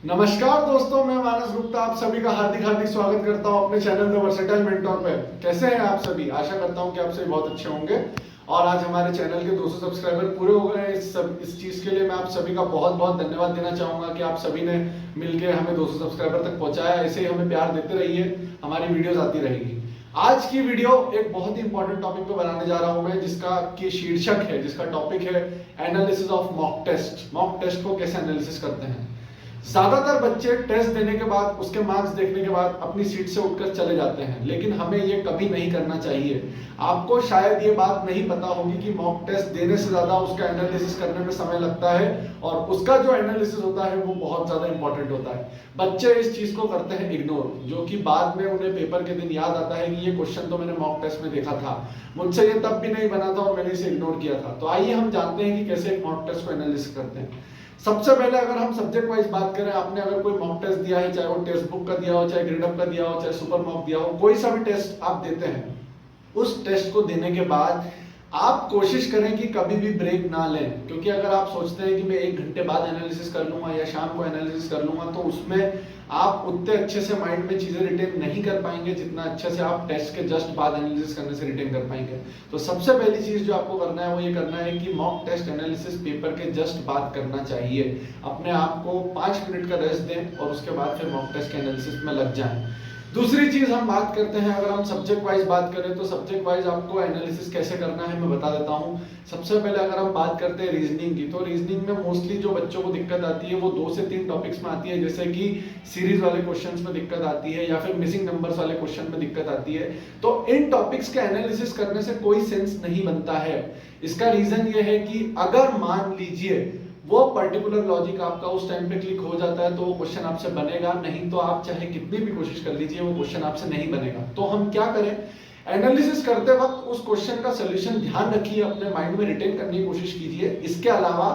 नमस्कार दोस्तों, मैं मानस गुप्ता आप सभी का हार्दिक हार्दिक स्वागत करता हूं अपने चैनल द वर्सेटाइल मेंटोर पे। कैसे हैं आप सभी? आशा करता हूं कि आप सभी बहुत अच्छे होंगे। और आज हमारे चैनल के 200 सब्सक्राइबर पूरे हो गए हैं। इस चीज के लिए मैं आप सभी का बहुत बहुत धन्यवाद देना चाहूंगा कि आप सभी ने मिलकर हमें 200 सब्सक्राइबर तक पहुंचाया। ऐसे ही हमें प्यार देते रहिए, हमारी वीडियोस आती रहेगी। आज की वीडियो एक बहुत ही इंपॉर्टेंट टॉपिक पे बनाने जा रहा हूं मैं, जिसका की शीर्षक है, जिसका टॉपिक है analysis of mock test. Mock test को कैसे एनालिसिस करते हैं। ज्यादातर बच्चे टेस्ट देने के बाद, उसके मार्क्स देखने के बाद अपनी सीट से उठकर चले जाते हैं, लेकिन हमें ये कभी नहीं करना चाहिए। आपको शायद ये बात नहीं पता होगी कि मॉक टेस्ट देने से ज्यादा उसका एनालिसिस करने में समय लगता है, और उसका जो एनालिसिस होता है वो बहुत ज्यादा इंपॉर्टेंट होता है। बच्चे इस चीज को करते हैं इग्नोर, जो कि बाद में उन्हें पेपर के दिन याद आता है कि ये क्वेश्चन तो मैंने मॉक टेस्ट में देखा था, मुझसे ये तब भी नहीं बना था और मैंने इसे इग्नोर किया था। तो आइए हम जानते हैं कि कैसे एक मॉक टेस्ट को एनालिसिस करते हैं। सबसे पहले अगर हम सब्जेक्ट वाइज बात करें, आपने अगर कोई मॉक टेस्ट दिया है, चाहे वो टेक्स्ट बुक का दिया हो, चाहे ग्रेड अप का दिया हो, चाहे सुपर मॉक दिया हो, कोई सा भी टेस्ट आप देते हैं, उस टेस्ट को देने के बाद आप कोशिश करें कि कभी भी ब्रेक ना लें। क्योंकि अगर आप सोचते हैं कि मैं 1 घंटे बाद एनालिसिस कर लूंगा या शाम को एनालिसिस कर लूंगा, तो उसमें आप उतने अच्छे से माइंड में चीजें रिटेन नहीं कर पाएंगे जितना अच्छे से आप टेस्ट के जस्ट बाद एनालिसिस करने से रिटेन कर पाएंगे। तो सबसे पहली चीज जो आपको करना है वो ये करना है कि मॉक टेस्ट एनालिसिस पेपर के जस्ट बाद करना चाहिए। अपने आप को 5 मिनट का रेस्ट दें और उसके बाद फिर मॉक टेस्ट के एनालिसिस में लग जाएं। दूसरी चीज हम बात करते हैं, अगर हम सब्जेक्ट वाइज बात करें तो सब्जेक्ट वाइज आपको एनालिसिस कैसे करना है मैं बता देता हूं। सबसे पहले अगर हम बात करते हैं रीजनिंग की, तो रीजनिंग में मोस्टली जो बच्चों को दिक्कत आती है वो 2 से 3 टॉपिक्स में आती है, जैसे कि सीरीज वाले क्वेश्चंस में दिक्कत आती है या फिर मिसिंग नंबर्स वाले क्वेश्चन में दिक्कत आती है। तो इन टॉपिक्स के एनालिसिस करने से कोई सेंस नहीं बनता है। इसका रीजन ये है कि अगर मान लीजिए वो पर्टिकुलर लॉजिक आपका उस टाइम पे क्लिक हो जाता है तो वो क्वेश्चन आपसे बनेगा, नहीं तो आप चाहे कितनी भी कोशिश कर लीजिए वो क्वेश्चन आपसे नहीं बनेगा। तो हम क्या करें, एनालिसिस करते वक्त उस क्वेश्चन का सोल्यूशन ध्यान रखिए, अपने माइंड में रिटेन करने की कोशिश कीजिए। इसके अलावा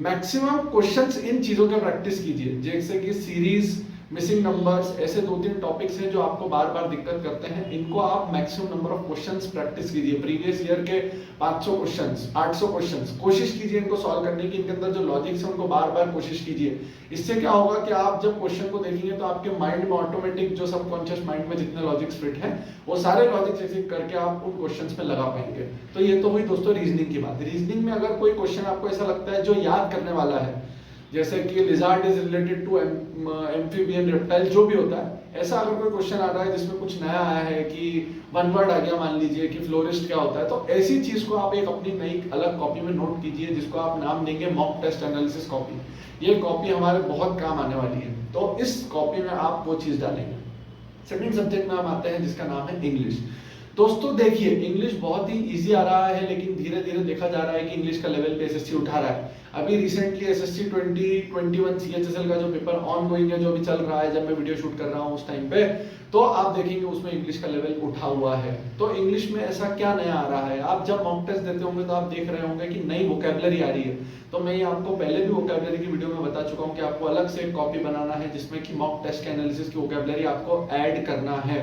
मैक्सिमम क्वेश्चंस इन चीजों के प्रैक्टिस कीजिए, जैसे कि सीरीज, मिसिंग नंबर्स, ऐसे 2-3 टॉपिक्स हैं जो आपको बार बार दिक्कत करते हैं। इनको आप maximum number of questions practice कीजिए। प्रीवियस ईयर के 500 क्वेश्चंस, 800 क्वेश्चंस कोशिश कीजिए इनको सॉल्व करने की। इनके अंदर जो लॉजिक्स हैं उनको बार बार कोशिश कीजिए। इससे क्या होगा कि आप जब क्वेश्चन को देखेंगे तो आपके माइंड में ऑटोमेटिक, जो सबकॉन्शियस माइंड में जितने लॉजिक्स फिट हैं, वो सारे लॉजिक्स एक करके आप उन क्वेश्चंस पे लगा पाएंगे। तो ये तो हुई दोस्तों रीजनिंग की बात। रीजनिंग में अगर कोई क्वेश्चन आपको ऐसा लगता है जो याद करने वाला है, जैसे कि lizard is related to amphibian reptile, जो भी होता है, ऐसा अगर कोई क्वेश्चन आ रहा है जिसमें कुछ नया आया है कि वन वर्ड आ गया, मान लीजिए कि फ्लोरिस्ट क्या होता है, तो ऐसी चीज को आप एक अपनी नई अलग कॉपी में नोट कीजिए, जिसको आप नाम देंगे मॉक टेस्ट एनालिसिस कॉपी। ये कॉपी हमारे बहुत काम आने वाली है, तो इस कॉपी में आप वो चीज डालेंगे। सेकंड सब्जेक्ट में हम आते हैं जिसका नाम है इंग्लिश। दोस्तों देखिए, इंग्लिश बहुत ही इजी आ रहा है, लेकिन धीरे धीरे देखा जा रहा है कि इंग्लिश का लेवल पे एसएससी उठा रहा है। अभी रिसेंटली एसएससी 2021 सीएचएसएल का जो पेपर ऑन गोइंग है, जो अभी चल रहा है, जब मैं वीडियो शूट कर रहा हूँ उस टाइम पे, तो आप देखेंगे उसमें इंग्लिश का लेवल उठा हुआ है। तो इंग्लिश में ऐसा क्या नया आ रहा है, आप जब मॉक टेस्ट देते होंगे तो आप देख रहे होंगे कि नई वोकैबुलरी आ रही है। तो मैं ये आपको पहले भी वोकैबुलरी की वीडियो में बता चुका हूँ कि आपको अलग से एक कॉपी बनाना है जिसमें कि मॉक टेस्ट के एनालिसिस की वोकैबुलरी आपको ऐड करना है।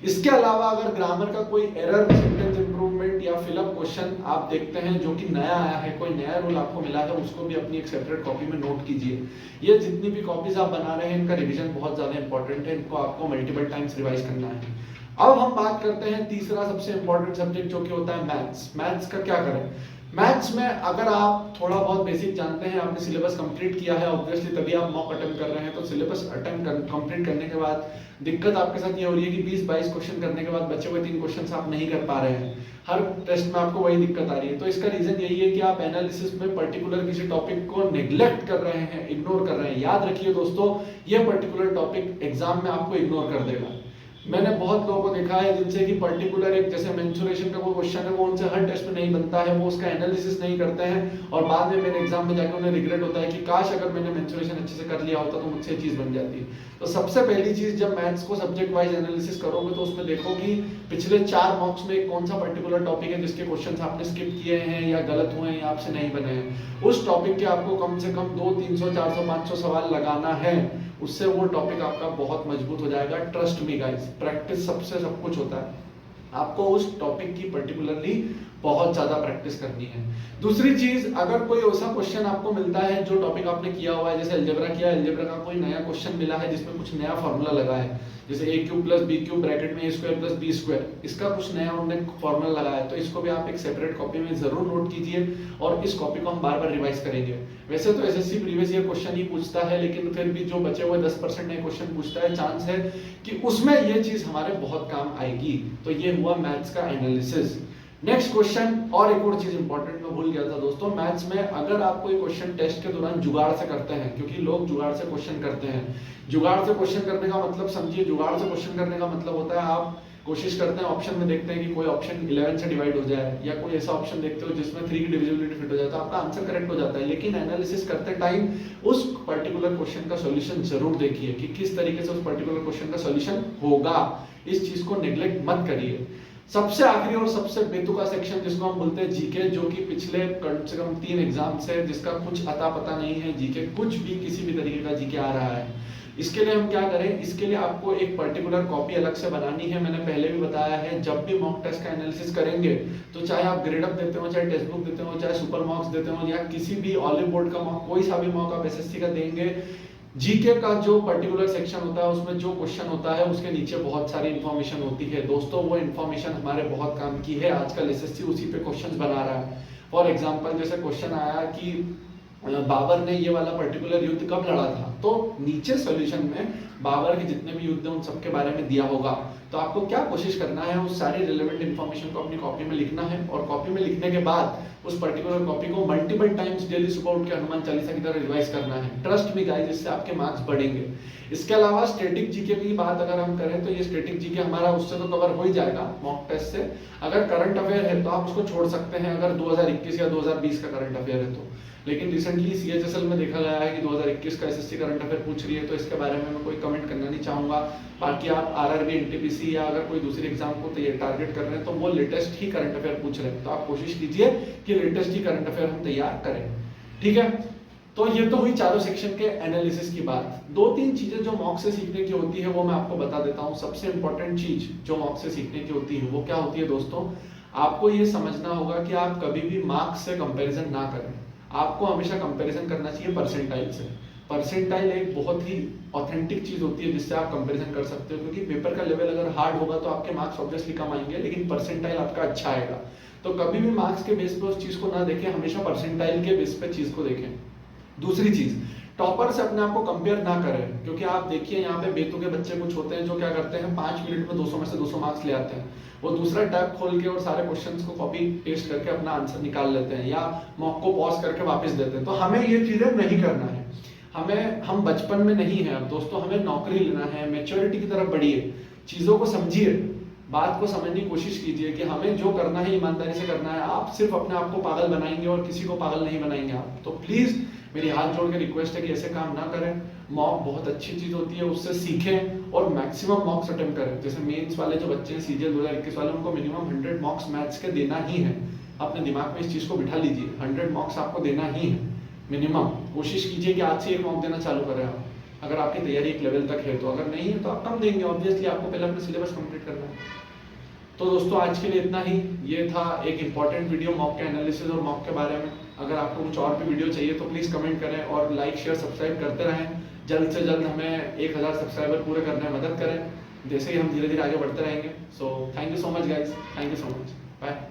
इसके अलावा अगर ग्रामर का कोई एरर, सेंटेंस इंप्रूवमेंट या फिलअप क्वेश्चन आप देखते हैं जो कि नया आया है, कोई नया रूल आपको मिला है, उसको भी अपनी एक सेपरेट कॉपी में नोट कीजिए। ये जितनी भी कॉपीज आप बना रहे हैं, इनका रिवीजन बहुत ज्यादा इंपॉर्टेंट है, इनको आपको मल्टीपल टाइम्स रिवाइज करना है। अब हम बात करते हैं तीसरा सबसे इंपॉर्टेंट सब्जेक्ट, जो कि होता है मैथ्स। मैथ्स का क्या करें। मैथ्स में अगर आप थोड़ा बहुत बेसिक जानते हैं, आपने सिलेबस कंप्लीट किया है, ऑब्वियसली तभी आप मॉक अटेम्प्ट कर रहे हैं, तो सिलेबस अटेम्प्ट कंप्लीट करने के बाद दिक्कत आपके साथ ये हो रही है कि 20-22 क्वेश्चन करने के बाद बचे हुए 3 क्वेश्चन आप नहीं कर पा रहे हैं, हर टेस्ट में आपको वही दिक्कत आ रही है। तो इसका रीजन यही है कि आप एनालिसिस में पर्टिकुलर किसी टॉपिक को नेग्लेक्ट कर रहे हैं, इग्नोर कर रहे हैं। याद रखिए दोस्तों, ये पर्टिकुलर टॉपिक एग्जाम में आपको इग्नोर कर देगा। मैंने बहुत लोगों को देखा है जिनसे कि पर्टिकुलर एक, जैसे मेंसुरेशन का कोई क्वेश्चन है, वो उनसे हर टेस्ट में नहीं बनता है, वो उसका एनालिसिस नहीं करते हैं, और बाद में मेरे एग्जाम में जाकर उन्हें रिग्रेट होता है कि काश अगर मैंने मेंसुरेशन अच्छे से कर लिया होता तो मुझसे ये चीज बन जाती। तो सबसे पहली चीज, जब मैथ्स को सब्जेक्ट वाइज एनालिसिस करोगे तो उसमें देखो कि पिछले 4 मॉक्स में कौन सा पर्टिकुलर टॉपिक है जिसके क्वेश्चन आपने स्किप किए हैं या गलत हुए हैं या आपसे नहीं बने हैं। उस टॉपिक के आपको कम से कम 200, 300, 400, 500 सवाल लगाना है, उससे वो टॉपिक आपका बहुत मजबूत हो जाएगा। ट्रस्ट मी गाइस, प्रैक्टिस सबसे सब कुछ होता है। आपको उस टॉपिक की पर्टिकुलरली बहुत ज्यादा प्रैक्टिस करनी है। दूसरी चीज, अगर कोई ऐसा क्वेश्चन आपको मिलता है जो टॉपिक आपने किया हुआ है, जैसे अलजेब्रा किया, अलजेब्रा का कोई नया क्वेश्चन मिला है जिसमें कुछ नया फॉर्मूला लगा है, जैसे a cube plus b cube bracket में a square plus b square, इसका कुछ नया उन्होंने फॉर्मूला लगाया है, तो इसको भी आप एक सेपरेट कॉपी में जरूर नोट कीजिए और इस कॉपी को हम बार बार रिवाइज करेंगे। वैसे तो एसएससी प्रीवियस ईयर क्वेश्चन ही पूछता है, लेकिन फिर भी जो बचे हुए 10% नए क्वेश्चन पूछता है, चांस है कि उसमें ये चीज हमारे बहुत काम आएगी। तो ये हुआ मैथ्स का एनालिसिस। नेक्स्ट क्वेश्चन, और एक और चीज इंपॉर्टेंट मैं भूल गया था दोस्तों, मैथ्स में अगर आप कोई क्वेश्चन टेस्ट के दौरान जुगाड़ से करते हैं, क्योंकि लोग जुगाड़ से क्वेश्चन करते हैं, जुगाड़ से क्वेश्चन करने का मतलब समझिए, जुगाड़ से क्वेश्चन करने का मतलब होता है आप कोशिश करते हैं, ऑप्शन में देखते हैं कि कोई ऑप्शन 11 से डिवाइड हो जाए, या कोई ऐसा ऑप्शन देखते हो जिसमें 3 की डिविजिबिलिटी फिट हो जाए, तो आपका आंसर करेक्ट हो जाता है। लेकिन एनालिसिस करते टाइम उस पर्टिकुलर क्वेश्चन का सॉल्यूशन जरूर देखिए कि किस तरीके से उस पर्टिकुलर क्वेश्चन का सॉल्यूशन होगा, इस चीज को नेग्लेक्ट मत करिए। सबसे आखिरी और सबसे बेतुका सेक्शन जिसको हम बोलते हैं जीके, जो कि पिछले कम से कम 3 एग्जाम से जिसका कुछ अता पता नहीं है, जीके कुछ भी किसी भी तरीके का जीके आ रहा है। इसके लिए हम क्या करें, इसके लिए आपको एक पर्टिकुलर कॉपी अलग से बनानी है। मैंने पहले भी बताया है, जब भी मॉक टेस्ट का एनालिसिस करेंगे तो चाहे आप ग्रेड अप देते हो, चाहे टेक्स्ट बुक देते हो, चाहे सुपर मॉक्स देते हो, या किसी भी ऑलिव बोर्ड का मॉक, कोई सा भी मॉक आप एसएससी का देंगे, जीके का जो पर्टिकुलर सेक्शन होता है उसमें जो क्वेश्चन होता है उसके नीचे बहुत सारी इंफॉर्मेशन होती है दोस्तों। वो इंफॉर्मेशन हमारे बहुत काम की है, आजकल एसएससी उसी पे क्वेश्चंस बना रहा है। फॉर एग्जांपल, जैसे क्वेश्चन आया कि बाबर ने ये वाला पर्टिकुलर युद्ध कब लड़ा था, तो नीचे सॉल्यूशन में बाबर के जितने भी युद्ध हैं उन सबके बारे में दिया होगा। तो आपको क्या कोशिश करना है, उस सारी रिलेवेंट इन्फॉर्मेशन को अपनी कॉपी में लिखना है, और कॉपी में लिखने के बाद उस पर्टिकुलर कॉपी को मल्टीपल टाइम्स डेली सुबह उठ के हनुमान चालीसा की तरह रिवाइज करना है। ट्रस्ट मी गाइस, इससे आपके मार्क्स बढ़ेंगे। इसके अलावा स्टैटिक जीके की बात अगर हम करें तो ये स्टैटिक जीके हमारा उससे तो कवर हो ही जाएगा मॉक टेस्ट से। अगर करंट अफेयर है तो आप उसको छोड़ सकते हैं, अगर 2021 या 2020 का करंट अफेयर है तो। लेकिन रिसेंटली सीएचएसएल में देखा गया है कि 2021 का एसएससी करंट अफेयर पूछ रही है, तो इसके बारे में मैं कोई कमेंट करना नहीं चाहूंगा। बाकी आप आरआरबी, एनटीपीसी या अगर कोई दूसरी एग्जाम को टारगेट कर रहे हैं तो वो लेटेस्ट ही करंट अफेयर पूछ रहे हैं, तो आप कोशिश कीजिए कि लेटेस्ट ही करंट अफेयर हम तैयार करें। ठीक है, तो ये तो हुई चारों सेक्शन के एनालिसिस की बात। 2-3 चीजें जो मॉक से सीखने की होती है वो मैं आपको बता देता हूँ। सबसे इंपॉर्टेंट चीज जो मॉक से सीखने की होती है वो क्या होती है दोस्तों, आपको ये समझना होगा कि आप कभी भी मार्क्स से कंपैरिजन ना करें। आपको हमेशा कंपैरिजन करना चाहिए परसेंटाइल से। परसेंटाइल एक बहुत ही ऑथेंटिक चीज होती है जिससे आप कंपैरिजन कर सकते हो, क्योंकि पेपर का लेवल अगर हार्ड होगा तो आपके मार्क्स ऑब्वियसली कम आएंगे, लेकिन परसेंटाइल आपका अच्छा आएगा। तो कभी भी मार्क्स के बेस पे उस चीज को ना देखें, हमेशा परसेंटाइल के बेस पे चीज को देखें। दूसरी चीज, टॉपर से अपने आप को कंपेयर ना करें, क्योंकि आप देखिए यहाँ पे बेतु के बच्चे कुछ होते हैं जो क्या करते हैं 5 मिनट में 200 में से 200 मार्क्स ले आते हैं। वो दूसरा टैब खोल के और सारे क्वेश्चंस को कॉपी पेस्ट करके अपना आंसर निकाल लेते हैं, या मॉक को पॉज करके वापस देते हैं। तो हमें ये चीजें नहीं करना है। हम बचपन में नहीं है अब दोस्तों, हमें नौकरी लेना है, मैच्योरिटी की तरफ बढ़िए, चीजों को समझिए, बात को समझने की कोशिश कीजिए कि हमें जो करना है ईमानदारी से करना है। आप सिर्फ अपने आप को पागल बनाएंगे और किसी को पागल नहीं बनाएंगे आप। तो प्लीज मेरी हाथ जोड़ के रिक्वेस्ट है कि ऐसे काम ना करें। मॉक बहुत अच्छी चीज होती है, उससे सीखें और मैक्सिमम मॉक्स अटेम्प्ट करें। जैसे मेंस वाले जो बच्चे हैं सीजीएल 2021 वाले, उनको मिनिमम 100 मॉक्स मैथ्स के देना ही है। अपने दिमाग में इस चीज को बिठा लीजिए, 100 मॉक्स आपको देना ही है मिनिमम। कोशिश कीजिए कि आज से 1 मॉक देना चालू करें आप, अगर आपकी तैयारी एक लेवल तक है तो। अगर नहीं है तो आप कम देंगे, ऑब्वियसली आपको पहले अपना सिलेबस कंप्लीट करना है। तो दोस्तों आज के लिए इतना ही। ये था एक इंपॉर्टेंट वीडियो मॉक के एनालिसिस और मॉक के बारे में। अगर आपको कुछ और भी वीडियो चाहिए तो प्लीज कमेंट करें और लाइक शेयर सब्सक्राइब करते रहें। जल्द से जल्द हमें 1000 सब्सक्राइबर पूरे करने में मदद करें, जैसे ही हम धीरे धीरे आगे बढ़ते रहेंगे। So thank you so much guys, thank you so much, bye.